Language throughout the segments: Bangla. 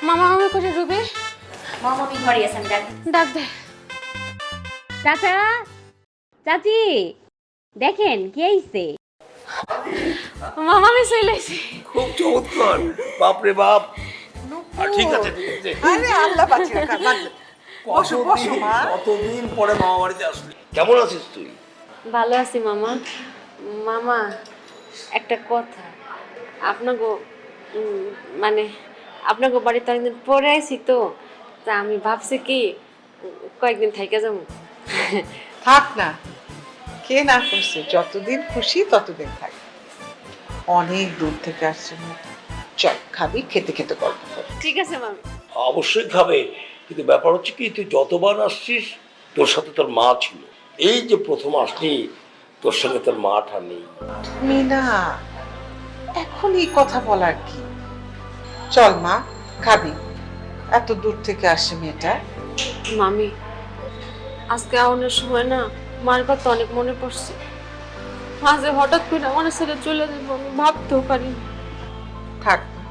মামা আমি কোথায় রুবি? মামা কি ঘরে আছেন? ডাক দে। চাচা, চাচি, দেখেন কি আইছে। মামা আমি চলে এসেছি। খুব চমৎকার, বাপ রে বাপ। ঠিক আছে আরে আল্লাহ বাঁচিয়ে রাখ। কতদিন পরে মামা বাড়িতে আসলি, কেমন আছিস তুই? ভালো আছি মামা। মামা একটা কথা, আপনাকে মানে আপনাকে বাড়িতে অনেকদিন পরে আইছি তো, তা আমি ভাবছি কি কয়েকদিন থাইকা যাবো। থাক না, কে না করছে, যতদিন খুশি ততদিন থাক। অনেক দূর থেকে আসছে, চল খাবি, খেতে খেতে গল্প কর। ঠিক আছে মামি। অবশ্যই খাবে, কিন্তু ব্যাপার হচ্ছে কি, তুই যতবার আসছিস তোর সাথে তোর মা ছিল, এই যে প্রথম আসলি তোর সঙ্গে তোর মাটা নেই। মিনা, এখন এই কথা বলার কি? চল মা, খাবি, এত দূর থেকে আসে মেয়েটা। মামি আজকে আউনের সময় না মার কথা অনেক মনে পড়ছে। মাঝে হঠাৎ করে আমার ছেলে চলে যাবো আমি ভাবতেও পারি। থাক মা,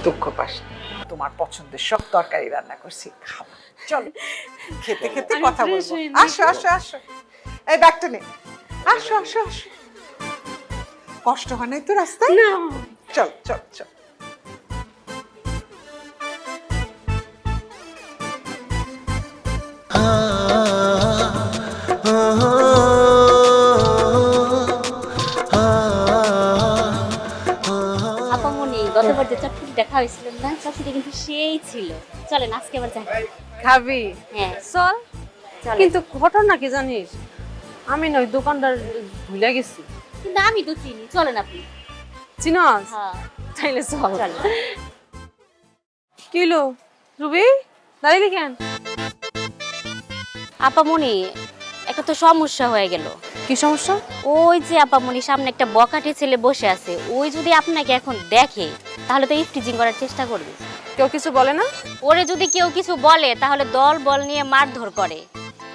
দুঃখ পাস না। তোমার পছন্দের সব তরকারি রান্না করছি, খাবো। চলো খেতে খেতে আমি কথা fresh বলবো। হয়ে নিই। আসো আসো আসো, এই ব্যাগটা নে। আসো আসো আসো, কষ্ট হয় নাই তো রাস্তায়? না চল চল চল। আপামনি গতবার যে চটপটিটা খাওয়াইছিলেন না, চটপটি কিন্তু সেই ছিল। চলেন আজকে আবার যাই। খাবি? হ্যাঁ চল। চলেন। কিন্তু ঘটনা কি জানিস, আমি নয় দোকানদার ভুলে গেছি। কিন্তু আমি তো চিনি, চলেন আপনি। চিনস? হ্যাঁ তাইলে চল। চলেন। কিলো রুবি দাঁড়িয়ে কেন? আপামনি একটা তো সমস্যা হয়ে গেল। কি সমস্যা? ওই যে আপামনি সামনে একটা বকাটে ছেলে বসে আছে, ওই যদি আপনাকে এখন দেখে তাহলে তো ইফটিজিং করার চেষ্টা করবে। কেউ কিছু বলে না? ওরে যদি কেউ কিছু বলে তাহলে দল বল নিয়ে মারধর করে,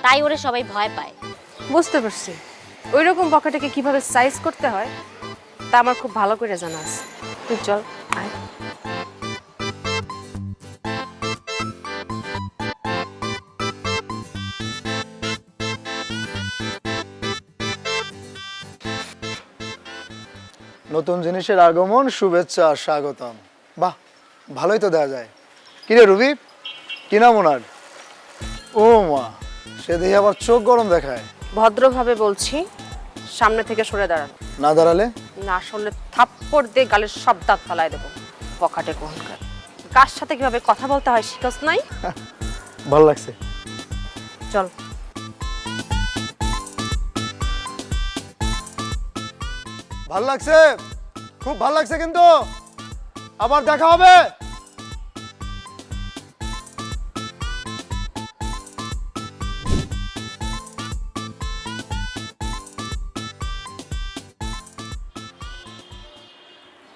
তাই ওরে সবাই ভয় পায়। বুঝতে পারছি, ওই রকম বকাটাকে কিভাবে সাইজ করতে হয় তা আমার খুব ভালো করে জানা আছে। তুই চল আয়। নতুন জিনিসের আগমন, শুভেচ্ছা আর স্বাগতম। বাহ, ভালোই তো দেওয়া যায়। কিরে রুবি, কি নাম ওনার? ও মা, সে দেখে আবার চোখ গরম দেখায়। ভদ্রভাবে বলছি, সামনে থেকে সরে দাঁড়ান। না দাঁড়ালে? না শুনলে থাপ্পড় দিয়ে গালের সব দাঁত ফালাই দেবো। বকাটে কোনকার, কার সাথে কিভাবে কথা বলতে হয় শিখাস নাই? ভালো লাগছে। চল। ভালো লাগছে, খুব ভালো লাগছে, কিন্তু আবার দেখা হবে।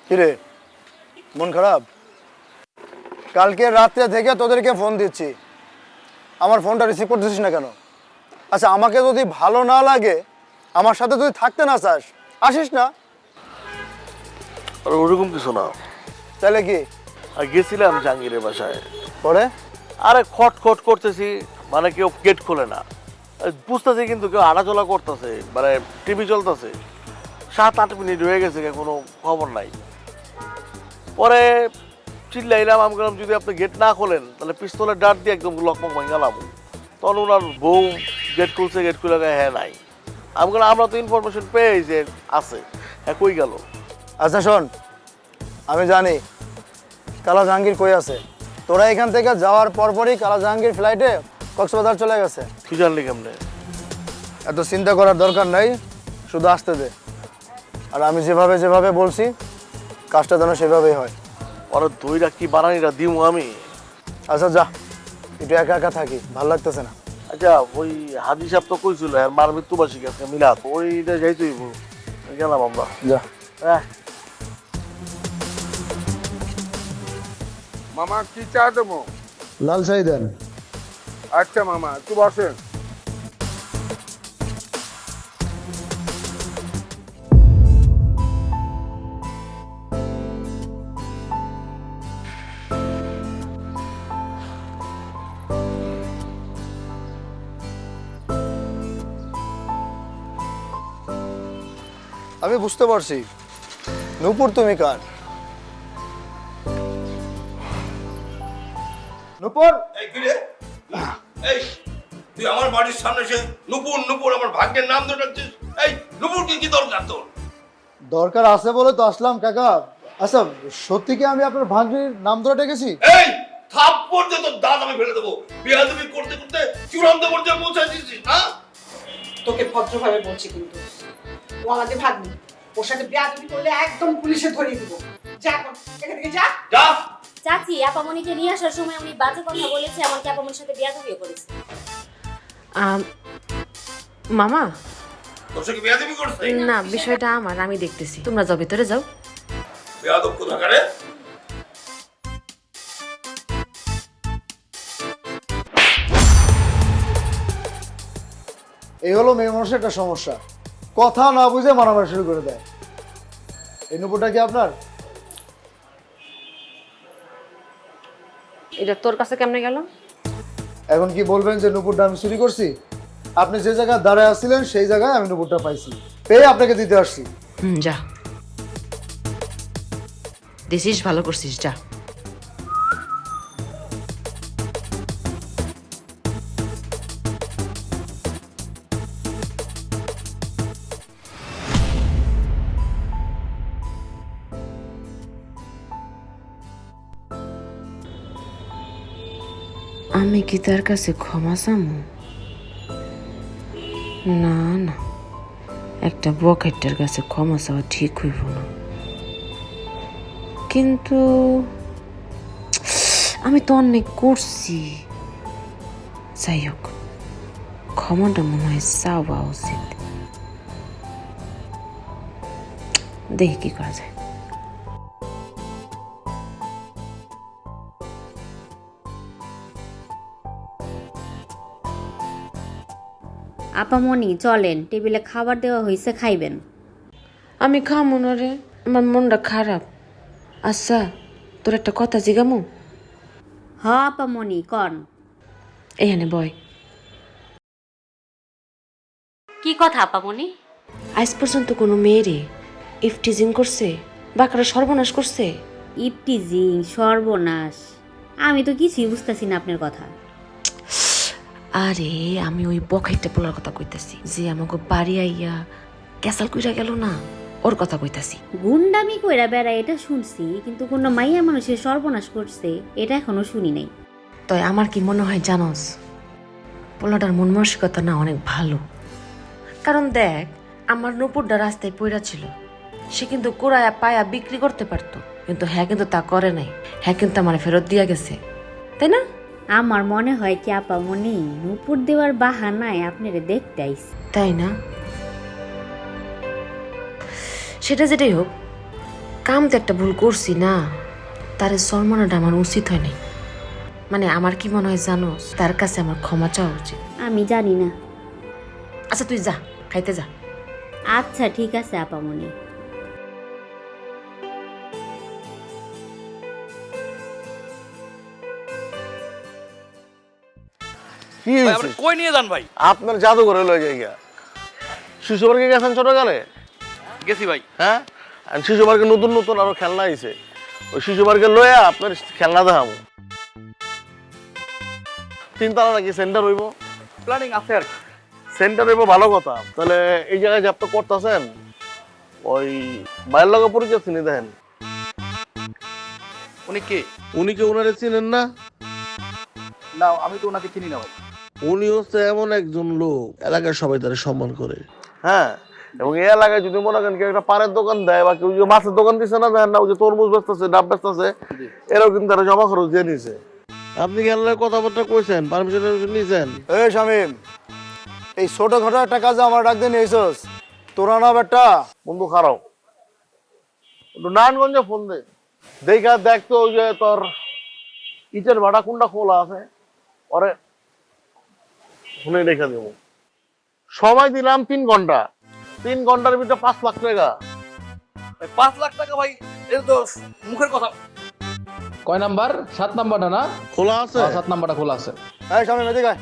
কিরে, মন খারাপ? কালকে রাত্রে থেকে তোদেরকে ফোন দিচ্ছি, আমার ফোনটা রিসিভ করতেছিস না কেন? আচ্ছা, আমাকে যদি ভালো না লাগে, আমার সাথে যদি থাকতে না চাস, আসিস না। আর ওরকম কিছু না। তাহলে কি? আর গেছিলাম জাহাঙ্গীরের বাসায়, পরে আরে খট খট করতেছি, মানে কেউ গেট খোলে না, বুঝতেছি কিন্তু কেউ হাঁটাচলা করতেছে, মানে টিভি চলতেছে। 7-8 মিনিট হয়ে গেছে, কোনো খবর নাই। পরে চিল্লাইলাম, আমি বললাম যদি আপনি গেট না খোলেন তাহলে পিস্তলের ডাট দিয়ে একদম লকমক ভাঙালাম। তখন ওনার বউ গেট খুলছে, গেট খুলে হ্যাঁ নাই। আমি বললাম আমরা তো ইনফরমেশন পেয়ে যে আছে, হ্যাঁ কই গেল? আচ্ছা শোন, আমি জানি কালা জাহাঙ্গীর কই আছে। তোরা এখান থেকে যাওয়ার পরপরই কালা জাহাঙ্গীর ফ্লাইটে কক্সবাজার চলে গেছে। তুই জানলি কেমনে? এত চিন্তা করার দরকার নাই, শুধু আসতে দে। আর আমি যেভাবে যেভাবে বলছি কাজটা যেন সেভাবেই হয়। ওরা দইটা কি বানানিটা দিমু আমি? আচ্ছা যা, একটু একা একা থাকি, ভালো লাগতেছে না। আচ্ছা ওই হাদি সাহেব তো কইছিল আর মার মৃত্যুবার্ষিকী আজকে মিলাদ, ওইটা যাইতেই গেলাম আমরা। যা। হ্যাঁ মামা কি চা দেবো? লাল চাই দেন। আচ্ছা মামা একটু বসেন। আমি বুঝতে পারছি নূপুর তুমি কার। নূপুর, এই কি রে? এই তুই আমার বাড়ির সামনে এসে নুপুর নুপুর আমার ভাগ্যের নাম ধরে ডাকছিস? এই নুপুর কি দরকার তোর? দরকার আছে বলে তো আসলাম কাকা। আচ্ছা সত্যি কি আমি আপনার ভাগ্নির নাম ধরে ডেকেছি? এই থাপ্পড় দিয়ে তোর দাঁত আমি ফেলে দেবো। বিয়াদবি করতে করতে চূড়ান্ত পর্যায়ে পৌঁছে দিয়েছিস না? তোকে ভদ্রভাবে বলছি কিন্তু ও আমাদের ভাগ্নি, ওর সাথে বেয়াদবি করলে একদম পুলিশে ধরিয়ে দিব। যা এখন এখান থেকে যা। যা। চাচি আপামনিকে নিয়ে আসার সময় উনি বাজে কথা বলেছে, এমনকি আপামনির সাথে বিয়ে করেছে। মামা তোর সঙ্গে বিয়াদবি করছে? না, বিষয়টা আমার, আমি দেখতেছি। তোমরা যাও, ভিতরে যাও। বেয়াদব কোথাকারে? এই হলো মেয়ে মানুষের একটা সমস্যা, কথা না বুঝে মারামারি শুরু করে দেয়। এই নূপুরটা কি আপনার? এটা তোর কাছে কেমনে গেল? এখন কি বলবেন যে নূপুরটা আমি চুরি করছি? আপনি যে জায়গায় দাঁড়ায় আসছিলেন সেই জায়গায় আমি নূপুরটা পাইছি, পেয়ে আপনাকে দিতে আসছি। যা, দিছিস, ভালো করছিস, যা। আমি কি তার কাছে ক্ষমা চামু? না না, একটা বকেটের কাছে ক্ষমা চাওয়া ঠিক হইব না। কিন্তু আমি তো অনেক করছি। যাই হোক, ক্ষমাটা মনে হয় চাওয়া উচিত। দেখি কি করা যায়। আপামনি চলেন, টেবিলে খাবার দেওয়া হয়েছে, খাইবেন। আমি খামো না রে, আমার মনটা খারাপ। আচ্ছা, তোর একটা কথা জিগামু? হ আপামনি কন। এখানে বয়। কি কথা আপামনি? আজ পর্যন্ত কোনো মেয়েরে ইফটিজিং করছে বা কারো সর্বনাশ করছে? ইপটিজিং, সর্বনাশ, আমি তো কিছুই বুঝতেছি না আপনার কথা। আরে আমি ওই বখাইটা পোলার কথা কইতাছি, যে আমাকে বাড়ি আইয়া ক্যাসাল কইরা গেল না, ওর কথা কইতাছি। গুন্ডামি কইরা বেড়ায় এটা শুনছি, কিন্তু কোনো মাইয়া মানুষের সর্বনাশ করছে এটা এখনো শুনি নাই। তাই আমার কি মনে হয় জানোস, পোলাটার মন মানসিকতা না অনেক ভালো। কারণ দেখ, আমার নূপুরটা রাস্তায় পইরা ছিল, সে কিন্তু কোরায়া পায়া বিক্রি করতে পারতো, কিন্তু হ্যাঁ কিন্তু তা করে নাই। হ্যাঁ কিন্তু আমার ফেরত দিয়া গেছে, তাই না? আমার মনে হয় কি আপামনি নুপুর দেওয়ার বাহানায় আপনারে দেখতে আইছে। তাই না? সেটা যেটাই হোক, কাম তো একটা ভুল করছি না, তার সম্মানটা আমার উচিত হয় নাই। মানে আমার কি মনে হয় জানোস, তার কাছে আমার ক্ষমা চাওয়া উচিত। আমি জানি না। আচ্ছা তুই যা, খাইতে যা। আচ্ছা ঠিক আছে আপামনি। কি ভাই হয়েছে? আপনি কই নিয়ে যান ভাই? আপনার জাদুঘরে লয়ে যাই গা। শিশু পার্কে গেছেন ছোটকালে? গেছি ভাই। হ্যাঁ, আর শিশু পার্কে নতুন নতুন আরো খেলনা আইছে, ওই শিশু পার্কে লয়ে আপনার খেলনা দেখাবো। তিনতলা নাকি সেন্টার হইব? প্ল্যানিং আছে আর কি। সেন্টার হইব, ভালো কথা। তাহলে এই জায়গায় যে আপনি করতেছেন, ওই মায়ের লগে পরিচয় চিনি দেখেন। উনি কে? উনি কি ওনারে চিনেন না? না, আমি তো ওনাকে চিনি না ভাই। উনি হচ্ছে এমন একজন লোক, এলাকার সবাই তারা সম্মান করে। হ্যাঁ, এবং এই এলাকায় যদি মনে করেন কেউ একটা পানের দোকান দেয় বা কেউ যে মাছের দোকান দিচ্ছে না, দেখেন না ওই যে তরমুজ বেচতেছে, ডাব বেচতেছে, এরাও কিন্তু তারা জমা খরচ দিয়ে নিছে। আপনি কি এলাকায় কথাবার্তা কইছেন, পারমিশন নিয়েছেন? এই শামিম, এই ছোটখাটো একটা কাজে আমার ডাক দিয়ে নিয়েছস, তোরা না বেটা। বন্ধু খারাপ, একটু নারায়ণগঞ্জে ফোন দে, দেখা দেখতো ওই যে তোর ইটের ভাড়া কোনটা খোলা আছে, ওরে ফোনে রেখে দেবো। সময় দিলাম 3 ঘন্টা, 3 ঘন্টার ভিতরে 5 লাখ টাকা। 5 লাখ টাকা ভাই, এটা তো মুখের কথা। কয় নাম্বার? 7 নাম্বারটা না? খোলা আছে? 7 নাম্বারটা খোলা আছে। এই শামিম এদিকে আয়।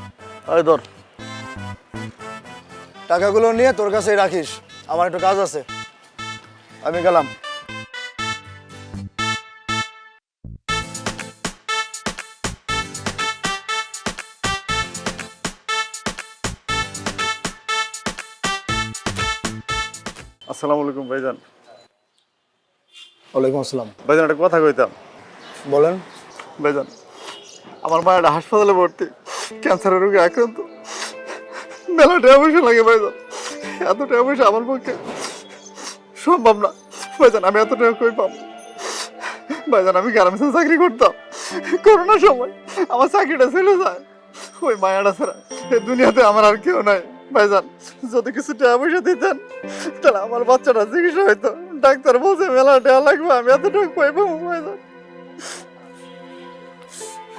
ওই ধর, টাকাগুলো নিয়ে তোর কাছেই রাখিস, আমার একটু কাজ আছে, আমি গেলাম। আসসালামু আলাইকুম ভাইজান। ওয়ালাইকুম আসসালাম। ভাইজান একটা কথা কইতাম। বলেন। ভাইজান, আমার মা একটা হাসপাতালে ভর্তি, ক্যান্সারের রোগে আক্রান্ত। মেলা টাকা পয়সা লাগে ভাইজান, এত টাকা পয়সা আমার পক্ষে সম্ভব না। ভাইজান আমি এত টাকা কই পাবো? ভাইজান আমি গার্মেন্টসে চাকরি করতাম, করোনার সময় আমার চাকরিটা চলে যায়। ওই মায়াটা ছাড়া এই দুনিয়াতে আমার আর কেউ নাই। ভাইজান যদি কিছু টাকা পয়সা দিতেন তাহলে আমার বাচ্চাটা চিকিৎসা হইতো। ডাক্তার বলছে মেলা টাকা লাগবে, আমি এত টাকা কই পাবো ভাইজান?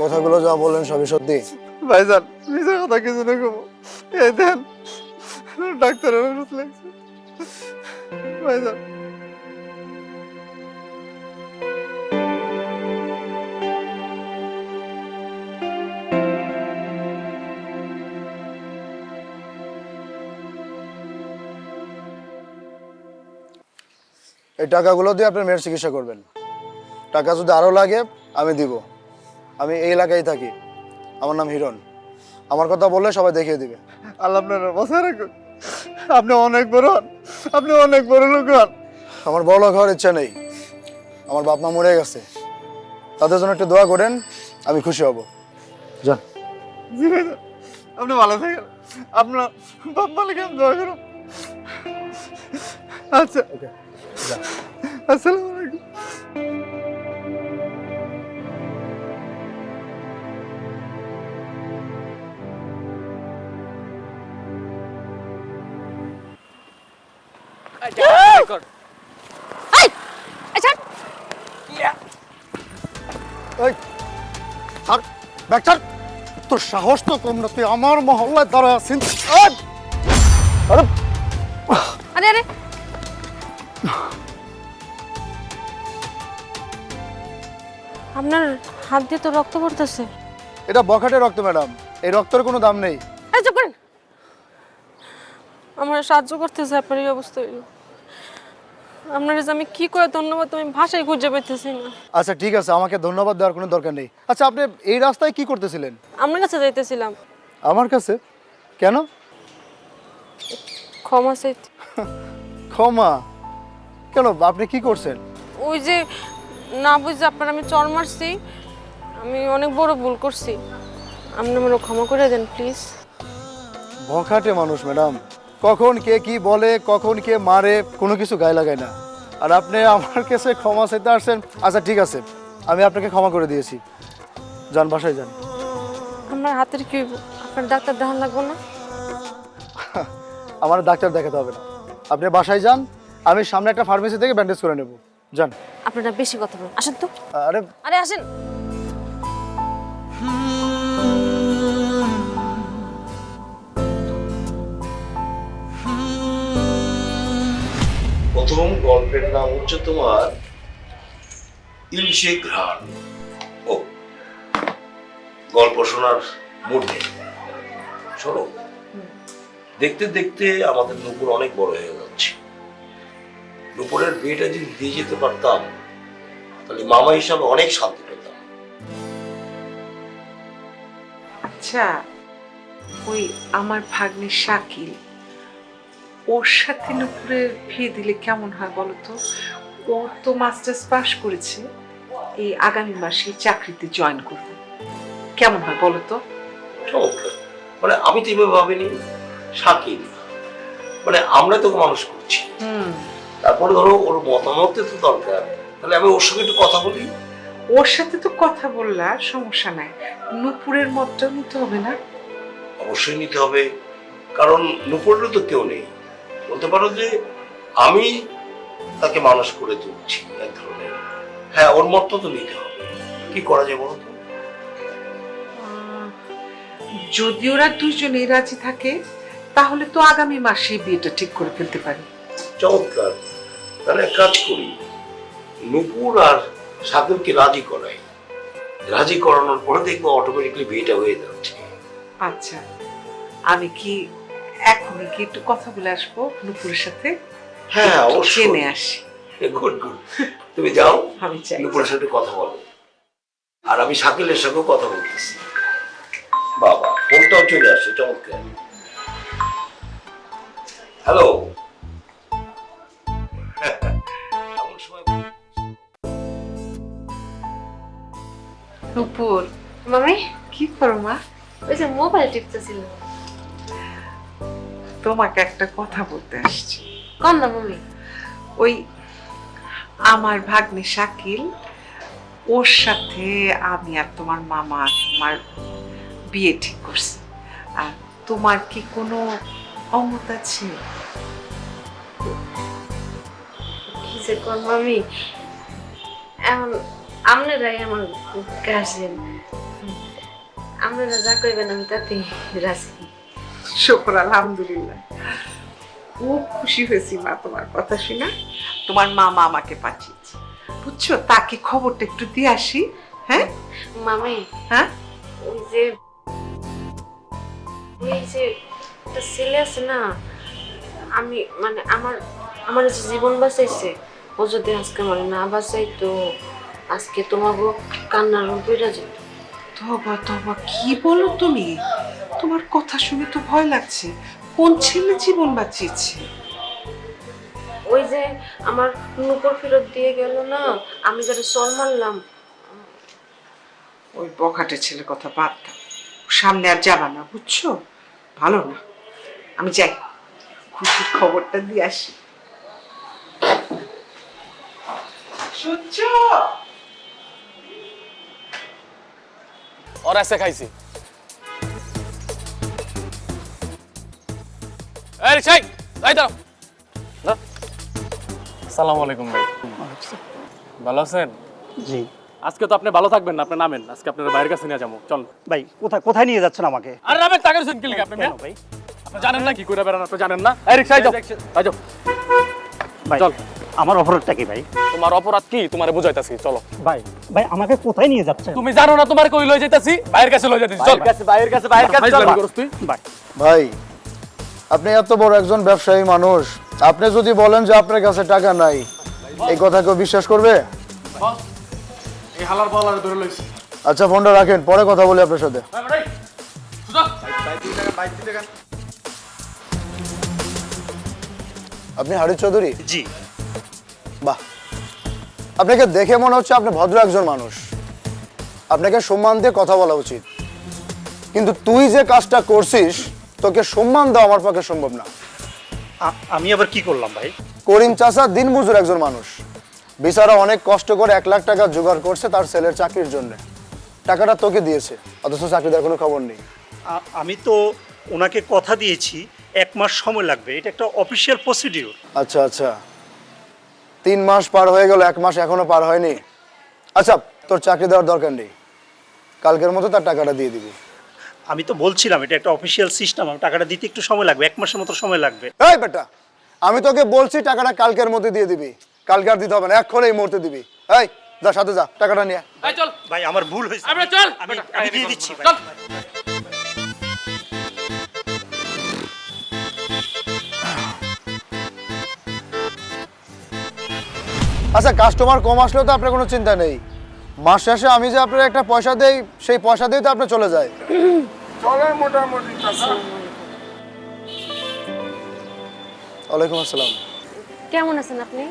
কথাগুলো যা বললেন সবই সত্যি? ভাইজান নিজের কথা কিছু না কব, এই দেন ডাক্তারের ওষুধ লাগছে ভাইজান। এই টাকাগুলো দিয়ে আপনার মেয়ের চিকিৎসা করবেন। টাকা যদি আরও লাগে আমি দিব। আমি এই এলাকায় থাকি, আমার নাম হিরণ। আমার কথা বললে সবাই দেখিয়ে দিবে। আল্লাহ আপনার বসায় রাখুন, আপনি অনেক বড় হন, আপনি অনেক বড় লোক হন। আমার বড় লোক হওয়ার ইচ্ছা নেই, আমার বাপ মা মরে গেছে, তাদের জন্য একটু দোয়া করেন, আমি খুশি হব। যান। জি ভাইজান, আপনি ভালো থাকেন, আপনার বাপ মালিক আমি দোয়া করুন। আচ্ছা ওকে, আসসালামু আলাইকুম। এই আচ্ছা এই আর ব্যাকচার, তোর সাহস তো কম না, তুই আমার মহল্লায় দাঁড়ায় আছিস। আরে আরে আরে আপনার হাত দিয়ে তো রক্ত পড়তেছে। এটা বখাটে রক্ত ম্যাডাম, এই রক্তের কোনো দাম নেই। এই চুপ করেন, আমার সাহায্য করতেছে আপনার এই অবস্থা হইল। আপনার যে আমি কি করে ধন্যবাদ আমি ভাষায় খুঁজে পেতেছি না। আচ্ছা ঠিক আছে, আমাকে ধন্যবাদ দেওয়ার কোনো দরকার নেই। আচ্ছা আপনি এই রাস্তায় কি করতেছিলেন? আপনার কাছে যাইতেছিলাম। আমার কাছে? কেন? ক্ষমা চাইতে। ক্ষমা কেন? আপনি কি করছেন? ওই যে না বুঝে আপনার আমি চর মারছি, আমি অনেক বড় ভুল করছি, আপনি আমার ক্ষমা করে দেন প্লিজ। বখাটে মানুষ ম্যাডাম, কখন কে কি বলে, কখন কে মারে, কোনো কিছু গায়ে লাগায় না। আর আপনি আমার কাছে ক্ষমা চাইতে আসছেন। আচ্ছা ঠিক আছে, আমি আপনাকে ক্ষমা করে দিয়েছি, যান বাসায় যান। আমার হাতের কি হইব? আপনার ডাক্তার দেখান লাগবো না? আমার ডাক্তার দেখাতে হবে না, আপনি বাসায় যান, আমি সামনে একটা ফার্মেসি থেকে ব্যান্ডেজ করে নেব। যান। আপনারা বেশি কথা বলেন, আসেন তো। আরে আরে আসেন। প্রথম গল্পের নাম হচ্ছে তোমার ইলশে ঘ্রাণ। ও গল্প শোনার মুড নেই, শোনো। দেখতে দেখতে আমাদের নুপুর অনেক বড় হয়ে যাচ্ছে। নুপুরের বিয়েটা যদি দিয়ে যেতে পারতাম তাহলে মামা হিসাবে অনেক শান্তি পেতাম। আচ্ছা ওই আমার ভাগ্নে শাকিল, ওর সাথে নুপুরের বিয়ে দিলে কেমন হয় বলো তো? ও তো মাস্টার্স পাশ করেছে, এই আগামী মাসে চাকরিতে জয়েন করব। কেমন হয় বলো তো? চমৎকার। মানে আমি তো এভাবে ভাবিনি। শাকিল, মানে আমরা তোকে মানুষ করছি, তারপরে ধরো ওর মতামতের তো দরকার, তাহলে আমি ওর সঙ্গে একটু কথা বলি। ওর সাথে তো কথা বললা, সমস্যা নাই। নূপুরের মতটাও নিতে হবে না? অবশ্যই নিতে হবে, কারণ নুপুরেরও তো কেউ নেই। বলতে পারো যে আমি তাকে মানুষ করে তুলছি এক ধরনের। হ্যাঁ, ওর মতটা তো নিতে হবে। কি করা যায় বলো তো? যদি ওরা দুইজনেই রাজি থাকে তাহলে তো আগামী মাসে বিয়েটা ঠিক করে ফেলতে পারি। চমৎকার। তাহলে এক কাজ করি, নুপুর আর সাগরকে রাজি করাই। রাজি করানোর পরে দেখবো অটোমেটিকলি বিয়েটা হয়ে যাচ্ছে। আচ্ছা, আমি কি এখনই কি একটু কথা বলে আসবো নুপুরের সাথে? হ্যাঁ, একটু অবশ্যই। জেনে আসি। Good good. তুমি যাও, আমি চাই। নুপুরের সাথে কথা বলো, আর আমি শাকিলের সঙ্গে কথা বলতেছি। বাবা, ফোনটাও চলে আসছে, চমৎকার। হ্যালো। এমন সময় নুপুর, মামি, কি করো মা? ওই যে মোবাইল টিপতেছিল। তোমাকে একটা কথা বলতে আসছি। কম না মামি। ওই আমার ভাগ্নে শাকিল, ওর সাথে আমি আর তোমার মামা তোমার বিয়ে ঠিক করছি। আর তোমার কি কোনো অমত আছে? কি যে কর মামি, এখন আপনারাই আমার গার্জেন, আপনারা যা কইবেন আমি তাতেই রাজি। শুকর আলহামদুলিল্লাহ, খুব খুশি হয়েছি মা তোমার কথা শুনে। তোমার মামা আমাকে পাঠিয়েছে, বুঝছো? তাকে খবরটা একটু দিয়ে আসি। হ্যাঁ মামি, হ্যাঁ, ওই যে একটা ছেলে আছে না, আমি মানে আমার যে জীবন বাঁচাইছে, ও যদি আজকে মানে না বাঁচাইতো, আজকে তোমাকে কান্নার পড়া যেত। তবা তবা, কি বলো তুমি? তোমার কথা শুনে তো ভয় লাগছে। কোন ছেলে জীবন বাঁচিয়েছে? ওই যে আমার নুপুর ফেরত দিয়ে গেল না, আমি যারা চল মারলাম। ওই বখাটে ছেলে কথা বাদ দাও, সামনে আর যাবা না, বুঝছো? ভালো না। আমি যাই, খুশির খবরটা দিয়ে আসি। সূর্য, ওর এসে খাইছি। এই রিক্সাই, এই দাঁড়াও। না, আসসালামু আলাইকুম ভাই। ভালো আছেন? জি আজকে তো আপনি ভালো থাকবেন না, আপনি নামেন। আজকে আপনার বাইরের কাছে নিয়ে যাবো, চল। ভাই, কোথায় কোথায় নিয়ে যাচ্ছেন আমাকে? আর নামেন, টাকা দিচ্ছেন কি লিখে আপনি? কেন ভাই? আপনি জানেন না কি করে বেড়ান? আপনি জানেন না? এই রিক্সাই যাও, এই যাও। ভাই, চল। আমার অপরাধটা কি ভাই? তোমার অপরাধ কি তোমারে বুঝাইতাছি, চলো। ভাই ভাই, আমাকে কোথায় নিয়ে যাচ্ছেন? তুমি জানো না তোমার কই লই যাইতাছি? বাইরের কাছে লই যাইতাছি, চল। বাইরের কাছে চল। ভাই ভাই, আপনি এত বড় একজন ব্যবসায়ী মানুষ, আপনি যদি বলেন যে আপনার কাছে টাকা নাই, এই কথা কেউ বিশ্বাস করবে? এই হালার বলার ধরে লইছি। আচ্ছা, ফোনটা রাখেন, পরে কথা বলি আপনার সাথে। আপনি হারিস চৌধুরী? জি। বাহ, আপনাকে দেখে মনে হচ্ছে আপনি ভদ্র একজন মানুষ, আপনাকে সম্মান দিয়ে কথা বলা উচিত। কিন্তু তুই যে কাজটা করছিস, তোকে সম্মান দেওয়া আমার পক্ষে সম্ভব না। আমি আবার কি করলাম ভাই? করিম চাচা দিনমজুর একজন মানুষ, বেচারা অনেক কষ্ট করে 1 লাখ টাকা জোগাড় করছে তার ছেলের চাকরির জন্য। টাকাটা তোকে দিয়েছে, অথচ চাকরির কোনো খবর নেই। আমি তো ওনাকে কথা দিয়েছি 1 মাস সময় লাগবে, এটা একটা অফিসিয়াল প্রসিডিউর। আচ্ছা আচ্ছা, 3 মাস পার হয়ে গেল, 1 মাস এখনো পার হয়নি। আচ্ছা, তোর চাকরি দেওয়ার দরকার নেই, কালকের মতো তার টাকাটা দিয়ে দিবি। আমি তো বলছিলাম এটা একটা অফিসিয়াল সিস্টেম, আমি টাকাটা দিতে একটু সময় লাগবে, 1 মাসের মতো সময় লাগবে। এই বেটা, আমি তোকে বলছি টাকাটা কালকের মধ্যে দিয়ে দিবি, কালকে আর দিতে হবে না, এখন এই মুহূর্তে দিবি। এই যা, সাথে যা, টাকাটা নিয়ে। এই চল ভাই, আমার ভুল হয়েছে, আমরা চল। আমি দিয়ে দিচ্ছি ভাই। চল। আচ্ছা, কাস্টমার কম আসলেও তো আপনার কোনো চিন্তা নেই, মাস শেষে আমি যে আপনার একটা পয়সা দেই, সেই পয়সা দিয়ে তো আপনি চলে যায়। ওয়ালাইকুম আসসালাম। কেমন আছেন আপনি?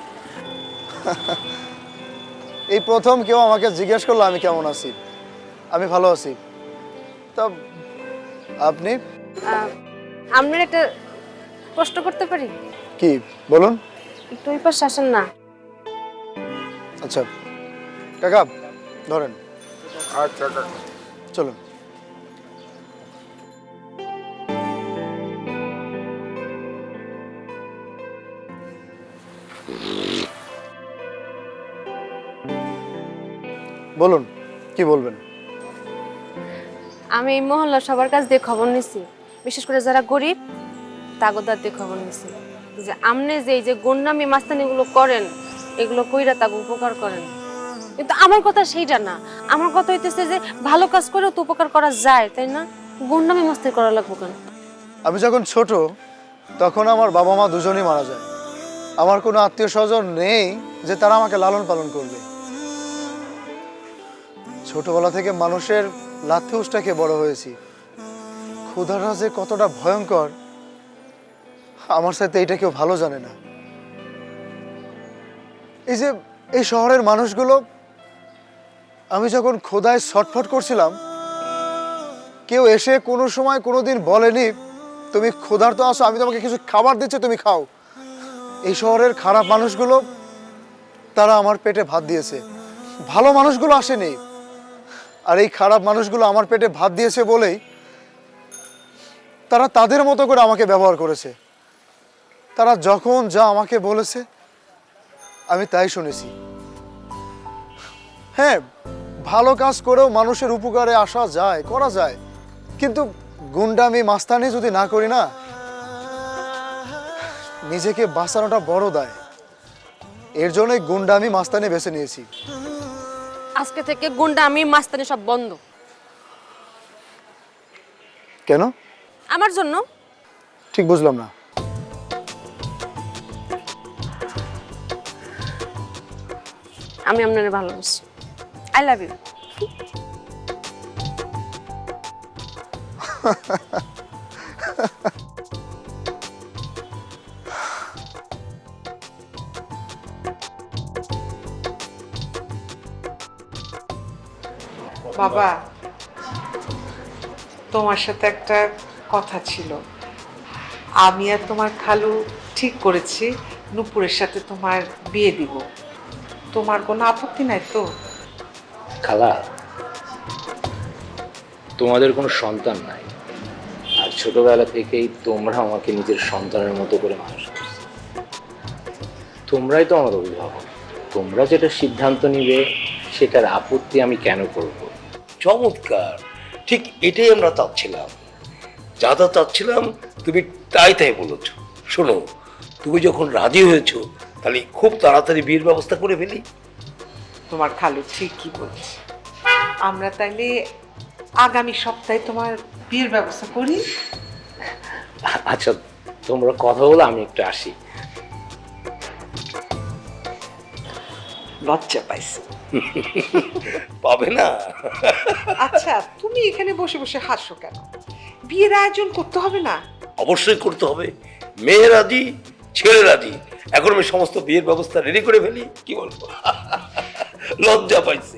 এই প্রথম কেউ আমাকে জিজ্ঞেস করলো আমি কেমন আছি। আমি ভালো আছি। তা আপনি আপনার একটা প্রশ্ন করতে পারি? কি বলুন? একটু ওই পাশে আসেন না। আচ্ছা কাকা ধরেন। আচ্ছা চলুন। বলুন কি বলবেন? আমি এই মহল্লা সবার কাছ দিয়ে খবর নিছি, বিশেষ করে যারা গরিব তাগদার দিয়ে খবর নিছি যে আপনি যে এই যে গুন্ডামি মাস্তানিগুলো করেন এগুলো কইরা তাকে উপকার করেন। কিন্তু আমার কথা সেইটা না, আমার কথা হইতেছে যে ভালো কাজ করেও তো উপকার করা যায়, তাই না? গুন্ডামি মাস্তানি করা লাগবে কেন? আমি যখন ছোট তখন আমার বাবা মা দুজনেই মারা যায়। আমার কোনো আত্মীয় স্বজন নেই যে তারা আমাকে লালন পালন করবে। ছোটবেলা থেকে মানুষের লাথি উষ্টাকে বড় হয়েছি। ক্ষুধাটা যে কতটা ভয়ঙ্কর আমার সাথে এটা কেউ ভালো জানে না। এই যে এই শহরের মানুষগুলো, আমি যখন ক্ষুধায় ছটফট করছিলাম কেউ এসে কোনো সময় কোনোদিন বলেনি তুমি ক্ষুধার্ত আছো, আমি তোমাকে কিছু খাবার দিচ্ছি তুমি খাও। এই শহরের খারাপ মানুষগুলো তারা আমার পেটে ভাত দিয়েছে, ভালো মানুষগুলো আসেনি। আর এই খারাপ মানুষগুলো আমার পেটে ভাত দিয়েছে বলেই তারা তাদের মতো করে আমাকে ব্যবহার করেছে। তারা যখন যা আমাকে বলেছে আমি তাই শুনেছি। হ্যাঁ, ভালো কাজ করেও মানুষের উপকারে আসা যায়, করা যায়, কিন্তু গুন্ডামি মাস্তানি যদি না করি না, নিজেকে বাঁচানোটা বড় দায়। এর জন্যই গুন্ডামি মাস্তানি বেছে নিয়েছি। আজকে থেকে গুন্ডামি মাস্তানি সব বন্ধ। কেন? আমার জন্য। ঠিক বুঝলাম না। আমি আপনারে ভালোবাসি। I love you. বাবা, তোমার সাথে একটা কথা ছিল। আমি আর তোমার খালু ঠিক করেছি নূপুরের সাথে তোমার বিয়ে দিব। তোমার কোনো আপত্তি নাই তো? খালা, তোমাদের কোনো সন্তান নাই, আর ছোটবেলা থেকেই তোমরা আমাকে নিজের সন্তানের মতো করে মানুষ করছো। তোমরাই তো আমার অভিভাবক, তোমরা যেটা সিদ্ধান্ত নিবে সেটার আপত্তি আমি কেন করব? চমৎকার, ঠিক এটাই আমরা চাচ্ছিলাম। যা যা চাচ্ছিলাম তুমি তাই তাই বলেছ। শোনো, তুমি যখন রাজি হয়েছো তাহলে খুব তাড়াতাড়ি বিয়ের ব্যবস্থা করে ফেলি। তোমার খালু ঠিকই বলছে। আমরা তাইলে আগামী সপ্তাহে তোমার বিয়ের ব্যবস্থা করি। আচ্ছা, তোমরা কথা বলো, আমি একটু আসি। লজ্জা পাইছি। পাবে না? আচ্ছা, তুমি এখানে বসে বসে হাসো কেন? বিয়ের আয়োজন করতে হবে না? অবশ্যই করতে হবে। মেয়ে রাজি, ছেলে রাজি। এখন আমি সমস্ত বিয়ের ব্যবস্থা রেডি করে ফেলি, কি বলবো? লজ্জা পাইছে।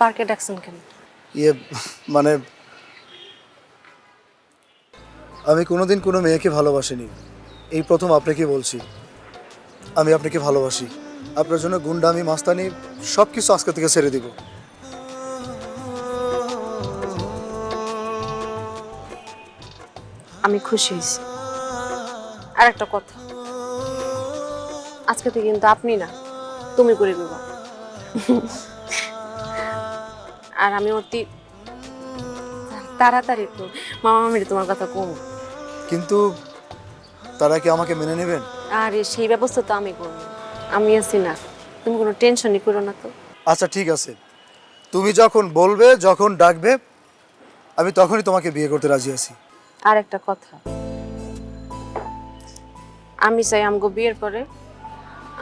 পার্কে ডাকছেন কেন? ইয়ে মানে আমি কোনোদিন কোনো মেয়েকে ভালোবাসিনি, এই প্রথম আপনাকে বলছি আমি আপনাকে ভালোবাসি। আপনার জন্য গুন্ডামি মাস্তানি সব কিছু আজকে থেকে ছেড়ে দিব। আমি খুশি হয়েছি। আর একটা কথা, আজকে থেকে কিন্তু আপনি না, তুমি করে দেবো। আর আমি অতি তাড়াতাড়ি তো মামা মামির তোমার কথা কম। কিন্তু তারা কি আমাকে মেনে নেবেন? আরে সেই ব্যবস্থা তো আমি করবো, আমি আছি না, তুমি কোনো টেনশনই করো না তো। আচ্ছা ঠিক আছে, তুমি যখন বলবে, যখন ডাকবে, আমি তখনই তোমাকে বিয়ে করতে রাজি আছি। আর একটা কথা, আমি চাই আমগো বিয়ের পরে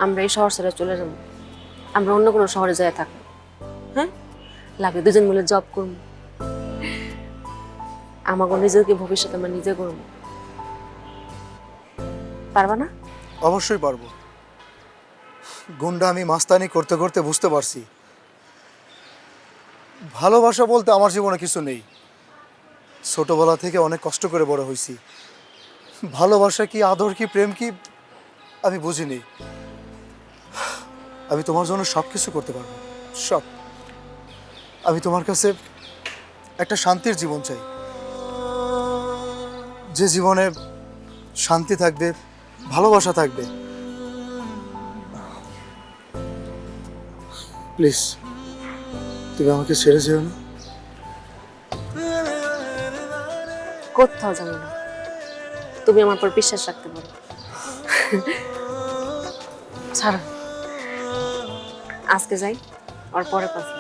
আমরা এই শহর ছেড়ে চলে যাব, আমরা অন্য কোনো শহরে যাই থাকবো। হ্যাঁ, লাগে দুজন মিলে জব করবো, আমাকে নিজেকে ভবিষ্যৎ আমরা নিজে করবো। পারবা না? অবশ্যই পারবো। গুন্ডা আমি মাস্তানি করতে করতে বুঝতে পারছি ভালোবাসা বলতে আমার জীবনে কিছু নেই। ছোটবেলা থেকে অনেক কষ্ট করে বড় হয়েছি। ভালোবাসা কি, আদর কি, প্রেম কি আমি বুঝিনি। আমি তোমার জন্য সব কিছু করতে পারবো, সব। আমি তোমার কাছে একটা শান্তির জীবন চাই, যে জীবনে শান্তি থাকবে, ভালোবাসা থাকবে। প্লিজ তুমি আমাকে ছেড়ে যেও না। কোথাও যাবো না, তুমি আমার পর বিশ্বাস রাখতে পারো। ছাড়ো, আজকে যাই, আর পরে কথা।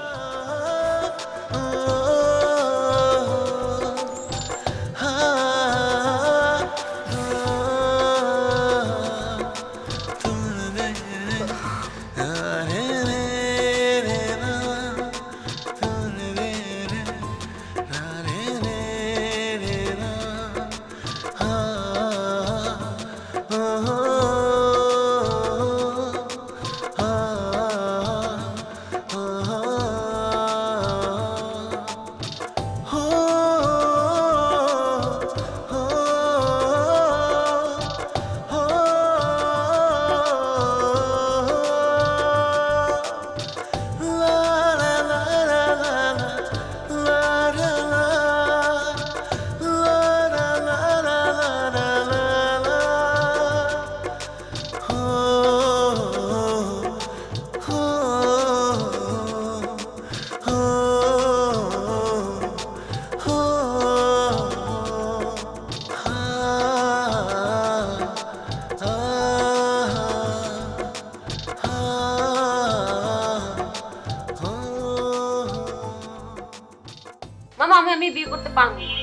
মামা, আমি বিয়ে করতে পারবো না।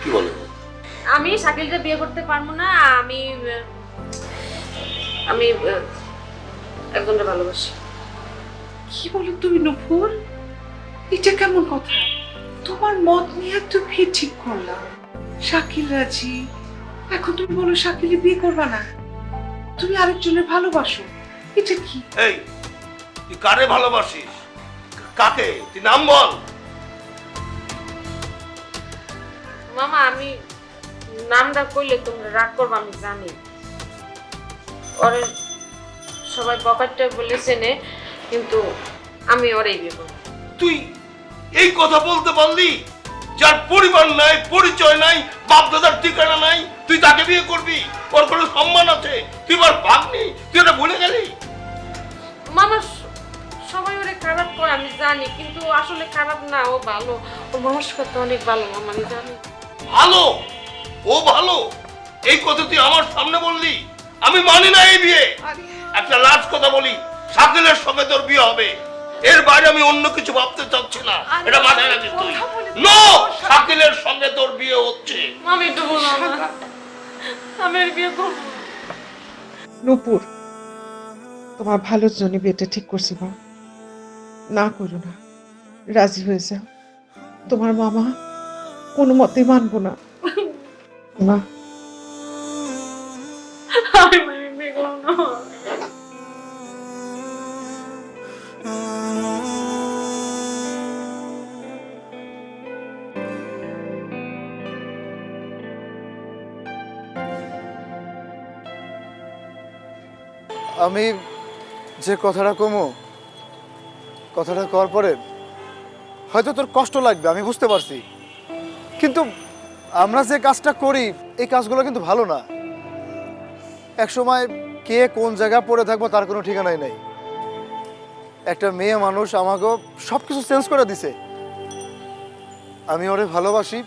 কি বলে? আমি শাকিলকে বিয়ে করতে পারবো না। আমি আমি একজনকে ভালোবাসি। কি বলো তুমি নূপুর? এটা কেমন কথা? তোমার মত নিয়ে তুমি ঠিক করলা, শাকিল রাজি, এখন তুমি বলো শাকিলে বিয়ে করবা না, তুমি আরেকজনের ভালোবাসো, এটা কি? এই, তুই কারে ভালোবাসিস? কাকে? তুই নাম বল। মামা, আমি নামটা কইলে তোমরা রাগ করবা, আমি জানি। ওরে সবাই বকাটটা বলেছে নে, কিন্তু আমি ওরেই বিয়ে করব। তুই এই কথা বলতে পারলি? যার পরিবার নাই, পরিচয় নাই, বাপ দাদার ঠিকানা নাই, তুই তাকে বিয়ে করবি? ওর কোনো সম্মান আছে? তুই ওর ভাগ নেই, তুই এটা ভুলে গেলি? মামা, সবাই ওরে খারাপ করে আমি জানি, কিন্তু আসলে খারাপ না, ও ভালো, ওর মানসিকতা অনেক ভালো মামা, আমি জানি। ভালো? ও ভালো? এই কথা তুই আমার সামনে বললি? আমি মানি না এই বিয়ে। একটা লাস্ট কথা বলি, শাকিলের সঙ্গে তোর বিয়ে হবে, এর বাইরে আমি অন্য কিছু ভাবতে চাচ্ছি না, এটা মাথায় রাখিস তুই। নো, শাকিলের সঙ্গে তোর বিয়ে হচ্ছে। আমি একটু বললাম না, আমি আর বিয়ে করব না। নূপুর, তোমার ভালোর জন্য বিয়েটা ঠিক করছি মা, না করো না, রাজি হয়ে যাও। তোমার মামা কোনো মতেই মানবো না। না, আমি বিয়ে করব না। আমি যে কথাটা কমো, কথাটা করার পরে হয়তো তোর কষ্ট লাগবে, আমি বুঝতে পারছি, কিন্তু আমরা যে কাজটা করি এই কাজগুলো কিন্তু ভালো না। একসময় কে কোন জায়গায় পড়ে থাকবো তার কোনো ঠিকানাই নাই। একটা মেয়ে মানুষ আমাকে সব কিছু চেঞ্জ করে দিছে। আমি ওরে ভালোবাসি,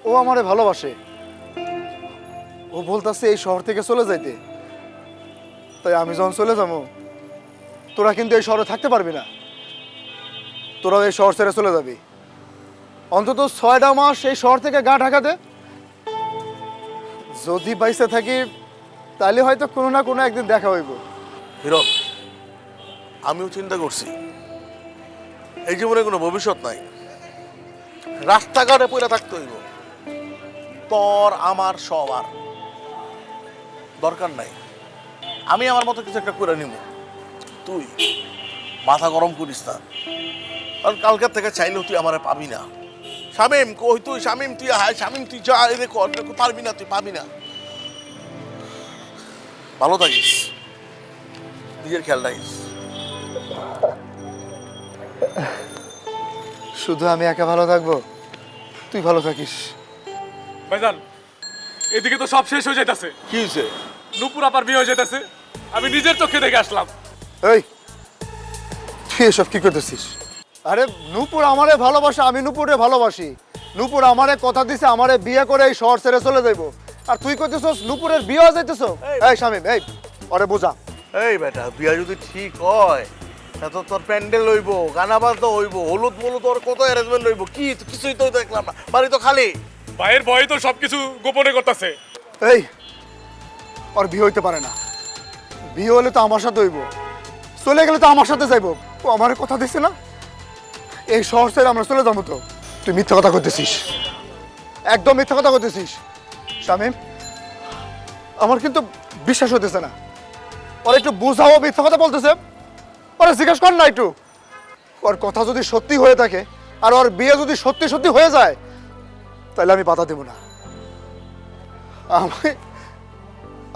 ও আমারে ভালোবাসে। ও বলতেছে এই শহর থেকে চলে যাইতে, তাই আমি যখন চলে যাবো তোরা কিন্তু এই শহরে থাকতে পারবি না, তোরা এই শহর ছেড়ে চলে যাবি। অন্তত 6টা মাস এই শহর থেকে গা ঢাকা দে, যদি বাইসে থাকি তাহলে হয়তো কোনো না কোনো একদিন দেখা হইব। হিরণ, আমিও চিন্তা করছি এই জীবনে কোনো ভবিষ্যৎ নাই, রাস্তাঘাটে পড়ে থাকতে হইব। তোর আমার সবার দরকার নাই, আমি আমার মতো কিছু একটা করে নিব। তুই মাথা গরম করিস না, কারণ কালকের থেকে চাইলেও তুই আমারে পাবি না। শামিম কই তুই? শামিম তুই হায়, শামিম তুই যা, এরে কর, পারবি না, তুই পাবি না। ভালো থাকিস, নিজের খেয়াল রাখিস। শুধু আমি একা ভালো থাকবো, তুই ভালো থাকিস। ভাইজান, এদিকে তো সব শেষ হয়ে যাইতাছে। কি হয়েছে? নুপুর আপার বিয়ে হয়ে যাইতাছে, আমি নিজের চোখে দেখে আসলাম। এই তুই এসব কি করতেছিস? আরে নূপুর আমারে ভালোবাসে, আমি নূপুরে ভালোবাসি। নূপুর আমারে কথা দিছে আমারে বিয়ে করে এই শহর ছেড়ে চলে যাইবো, আর তুই কইতেছস নূপুরের বিয়ে হয়ে যাইতেছ? এই শামিম, এই ওরে বোঝা। এই বেটা, বিয়া যদি ঠিক হয় তা তো তোর প্যান্ডেল হইব, গানা বাজনা হইব, হলুদ মলুদ, তোর কত অ্যারেঞ্জমেন্ট হইব। কি কিছুই তো দেখলাম না, বাড়ি তো খালি। ভাইয়ের ভয় তো সবকিছু গোপনে করতেছে। এই ওর বিয়ে হইতে পারে না, বিয়ে হলে তো আমার সাথে হইব, চলে গেলে তো আমার সাথে যাইবো। ও আমার কথা দিচ্ছে না, এই শহর ছেড়ে আমরা চলে যাবো। তো তুই মিথ্যা কথা কইতেছিস, একদম মিথ্যা কথা কইতেছিস শামিম। আমার কিন্তু বিশ্বাস হইতেছে না। ওর একটু বুঝাও, মিথ্যা কথা বলতেছে। ওরা জিজ্ঞেস কর না একটু, ওর কথা যদি সত্যি হয়ে থাকে আর ওর বিয়ে যদি সত্যি সত্যি হয়ে যায় তাহলে আমি বাধা দেব না।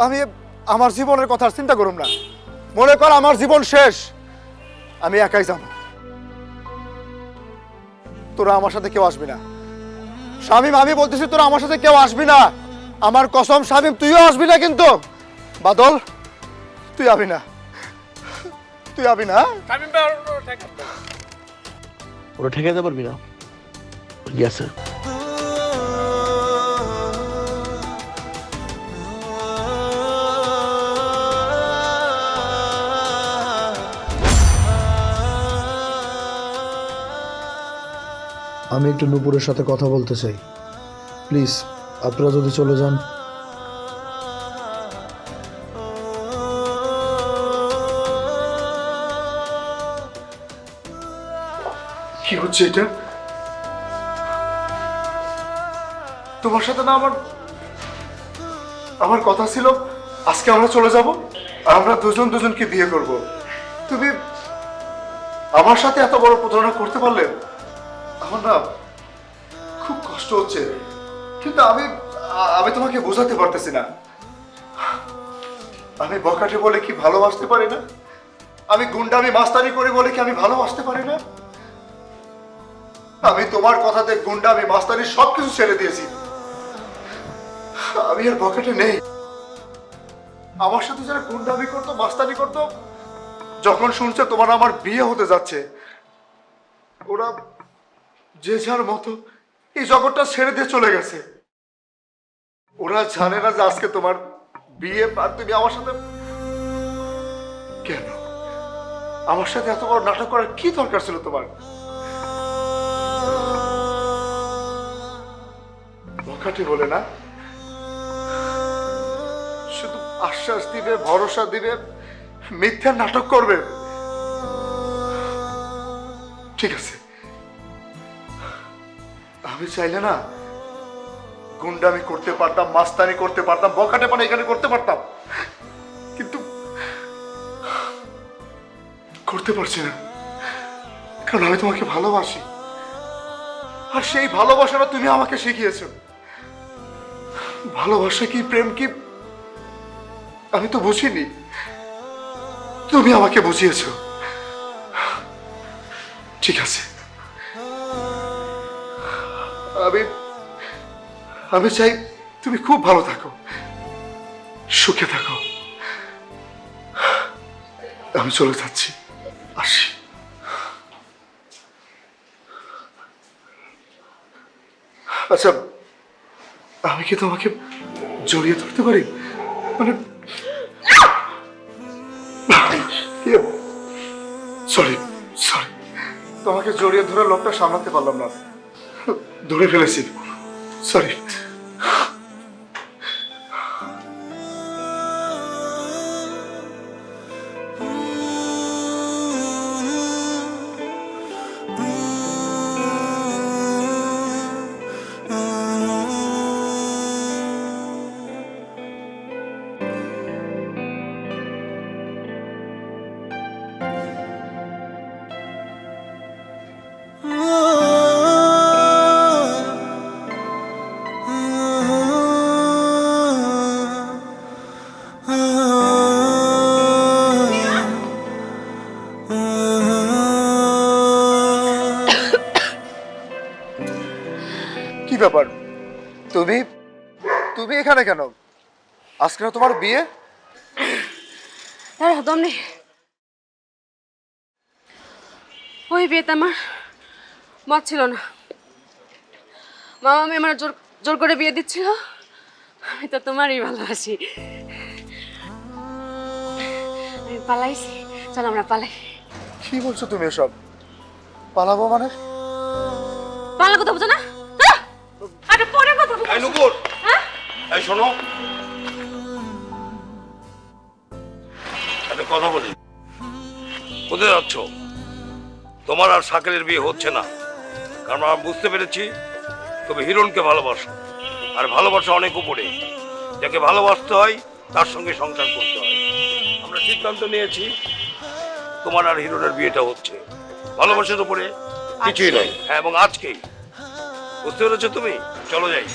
আমি আমার জীবনের কথা চিন্তা করুম না। মনে কর আমার জীবন শেষ, আমি একাই যাব, তোরা আমার সাথে কেউ আসবি না। শামিম, আমি বলতেছি তোরা আমার সাথে কেউ আসবি না, আমার কসম। শামিম, তুইও আসবি না কিন্তু। বাদল, তুই আবি না, তুই আবি না। ওরা ঠেকাইতে পারবি না। গেছে। আমি একটু নূপুরের সাথে কথা বলতে চাই, প্লিজ আপনারা যদি চলে যান। কি হচ্ছে এটা? তোমার সাথে না আমার কথা ছিল আজকে আমরা চলে যাব, আমরা দুজন দুজনকে বিয়ে করব। তুমি আমার সাথে এত বড় প্রতারণা করতে পারলে? আমার না খুব কষ্ট হচ্ছে, কিন্তু আমি তোমাকে বোঝাতে পারতেছি না। আমি বকাটে বলে কি ভালোবাসতে পারি না? আমি গুন্ডামি মাস্তানি করে বলে কি আমি ভালোবাসতে পারি না? আমি তোমার কথাতে গুন্ডামি মাস্তানি সবকিছু ছেড়ে দিয়েছি, আমি আর বকাটে নেই। আমার সাথে যারা গুন্ডামি করতো, মাস্তানি করতো, যখন শুনছে তোমার আমার বিয়ে হতে যাচ্ছে, ওরা যে যার মতো এই জগৎটা ছেড়ে দিয়ে চলে গেছে। ওরা জানে না যে আজকে তোমার বিয়ে, আর তুমি আমার সাথে কেন? আমার সাথে এত বড় নাটক করার কি দরকার ছিল তোমার? বকাটে বলে না, শুধু আশ্বাস দিবে, ভরসা দিবে, মিথ্যা নাটক করবে। ঠিক আছে, আমি চাইলে না গুন্ডামি করতে পারতাম, মাস্তানি করতে পারতাম, বকাটে পানা এখানে করতে পারতাম, কিন্তু করতে পারছি না, কারণ আমি তোমাকে ভালোবাসি। আর সেই ভালোবাসাটা তুমি আমাকে শিখিয়েছো। ভালোবাসা কি, প্রেম কি আমি তো বুঝিনি, তুমি আমাকে বুঝিয়েছো। ঠিক আছে, আমি চাই তুমি খুব ভালো থাকো, সুখে থাকো। আমি চলে যাচ্ছি, আসি। আচ্ছা, আমি কি তোমাকে জড়িয়ে ধরতে পারি? মানে সরি সরি, তোমাকে জড়িয়ে ধরে লোকটা সামলাতে পারলাম না, ধরে ফেলেছি, সরি। আজকে না তোমার বিয়ে? দাঁড়াও দমনি, ওই বিয়েতে আমার মত ছিল না। মামা আমি আমার জোর জোর করে বিয়ে দিচ্ছিল। আমি তো তোমারই ভালোবাসি। আমি পালাইছি, চল আমরা পালাই। কি বলছো তুমি এসব? পালাবো মানে? পালার কথা বুঝো না? আরে পরে কথা বলবো। এই নুপুর, এই শোনো, একটা কথা বলি। কোথায় যাচ্ছ? তোমার আর শাকিলের বিয়ে হচ্ছে না, কারণ আমরা বুঝতে পেরেছি তুমি হিরণকে ভালোবাসো, আর ভালোবাসা অনেক উপরে। যাকে ভালোবাসতে হয় তার সঙ্গে সংসার করতে হয়। আমরা সিদ্ধান্ত নিয়েছি তোমার আর হিরণের বিয়েটা হচ্ছে ভালোবাসার উপরে, কিছুই নয়। হ্যাঁ, এবং আজকেই। বুঝতে পেরেছো তুমি? চলো যাই।